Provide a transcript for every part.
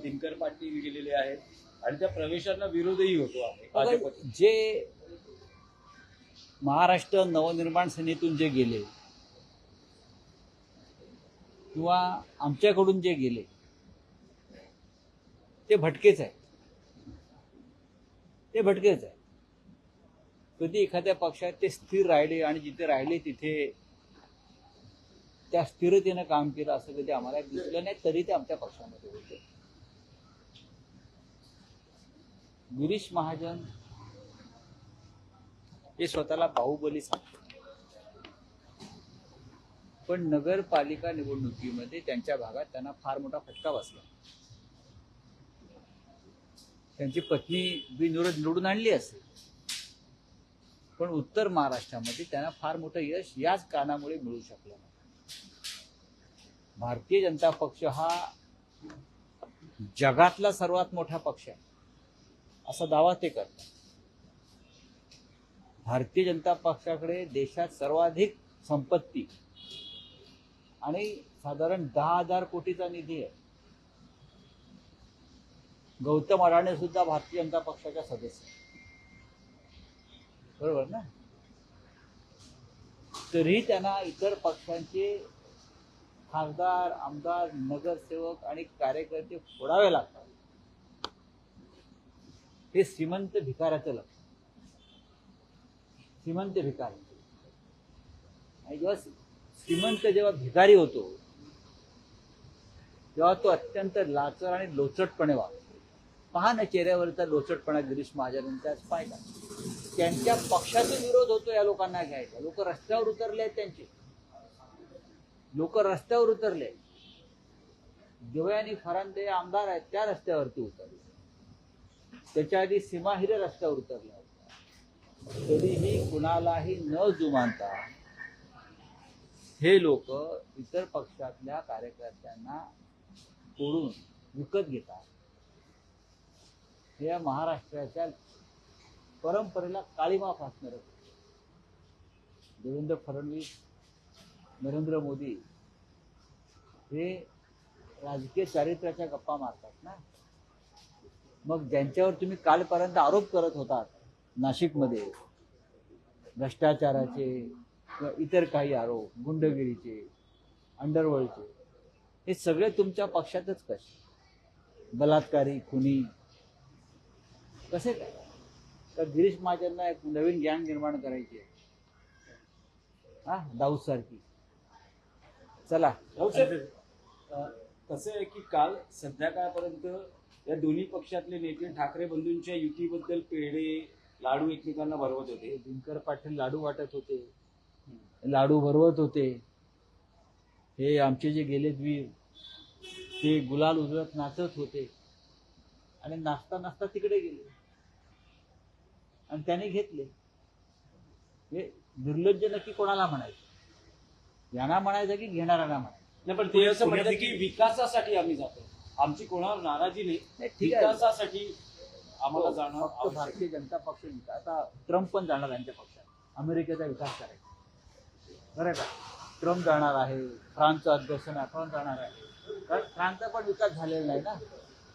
दिनकर पाटील गेलेले आहेत आणि त्या प्रवेशांना विरोधही होतो आहे भाजपचा. जे महाराष्ट्र नवनिर्माण सेनेतून जे गेले किंवा आमच्याकडून जे गेले ते भटकेच आहे. ते भटकेच आहे. कधी एखाद्या पक्षात ते स्थिर राहिले आणि जिथे राहिले तिथे त्या स्थिरतेनं काम केलं असं कधी आम्हाला दिसलं नाही, तरी ते आमच्या पक्षामध्ये होते. गिरीश महाजन हे स्वतःला बाहुबली सांगतात, पण नगरपालिका निवडणुकीमध्ये त्यांच्या भागात त्यांना फार मोठा फटका बसला. त्यांची पत्नी बिनविरोध निवडून आणली असेल, पण उत्तर महाराष्ट्रामध्ये त्यांना फार मोठं यश याच कारणामुळे मिळू शकलं नाही. भारतीय जनता पक्ष हा जगातला सर्वात मोठा पक्ष आहे असा दावा ते करतात. भारतीय जनता पक्षाकडे देशात सर्वाधिक संपत्ती आणि साधारण 10,000 कोटीचा निधी आहे. गौतम अडाणी सुद्धा भारतीय जनता पक्षाचा सदस्य आहे, बरोबर ना? तरीही त्यांना इतर पक्षांचे खासदार, आमदार, नगरसेवक आणि कार्यकर्ते फोडावे लागतात. हे श्रीमंत भिकाऱ्याचं लक्ष. श्रीमंत भिकारी आणि जेव्हा भिकारी होतो तेव्हा तो अत्यंत लाचर आणि लोचटपणे वागतो. पहा ना चेहऱ्यावरचा लोचटपणा गिरीश महाजनांचा पाहिला. त्यांच्या पक्षाचा विरोध होतो या लोकांना घ्यायचा. लोक रस्त्यावर उतरले आहेत. त्यांचे लोक रस्त्यावर उतरले. दिवे आणि फरांदे आमदार आहेत, त्या रस्त्यावरती उतरले. त्याच्या आधी सीमा हिरे रस्त्यावर उतरले. तरीही कुणालाही न जुमानता हे लोक इतर पक्षातल्या कार्यकर्त्यांना तोडून विकत घेतात. हे या महाराष्ट्राच्या परंपरेला काळीमा फासणार. देवेंद्र फडणवीस, नरेंद्र मोदी हे राजकीय चारित्र्याच्या गप्पा मारतात ना. मग ज्यांच्यावर तुम्ही कालपर्यंत आरोप करत होतात नाशिकमध्ये भ्रष्टाचाराचे किंवा इतर काही आरोप, गुंडगिरीचे, अंडरवर्ल्डचे, हे सगळे तुमच्या पक्षातच कसे? बलात्कारी, खुनी कसे काय? तर गिरीश महाजनना एक नवीन गँग निर्माण करायची आहे, हा, दाऊद सारखी. चला कसं आहे की काल संध्याकाळपर्यंत या दोन्ही पक्षातले नेते ठाकरे बंधूंच्या युतीबद्दल पेढे, लाडू एकमेकांना भरवत होते. दिनकर पाटील लाडू वाटत होते, लाडू भरवत होते. हे आमचे जे गेलेत वीर ते गुलाल उधळत नाचत होते आणि नाचता नाचता तिकडे गेले आणि त्याने घेतले. हे निर्लज्ज नक्की कोणाला म्हणायचं? यांना म्हणायचं की घेणाऱ्यांना म्हणायचं? नाही, पण ते असं म्हणतात की विकासासाठी आम्ही जातो. आमची कोणावर नाराजी नाही, विकासासाठी आम्हाला जाणं. फक्त भारतीय जनता पक्ष आता ट्रम्प पण जाणार यांच्या पक्षात. अमेरिकेचा विकास करायचा, बरं का? ट्रम्प जाणार आहे, फ्रान्सचा अध्यक्ष मॅक्रॉन जाणार आहे. कारण फ्रान्सचा पण विकास झालेला नाही ना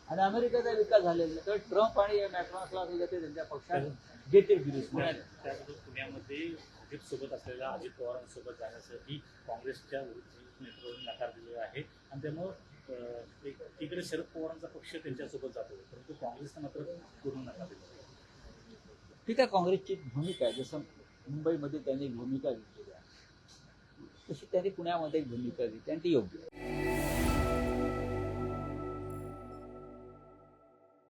आणि अमेरिकेचा विकास झालेला नाही. तर ट्रम्प आणि मॅक्रॉनला ते त्यांच्या पक्षात घेतील. गिरीश पुण्यामध्ये भाजप सोबत असलेल्या अजित पवारांसोबत जाण्यासाठी काँग्रेसच्या नेतृत्वाने नकार दिलेला आहे आणि त्यामुळं तिकडे शरद पवारांचा पक्ष त्यांच्यासोबत जातो, परंतु काँग्रेसनं मात्र पूर्ण नकार दिला. ठीक आहे, काँग्रेसची भूमिका आहे. जसं मुंबईमध्ये त्यांनी भूमिका घेतलेली आहे तशी त्यांनी पुण्यामध्ये एक भूमिका घेतली आणि ती योग्य आहे.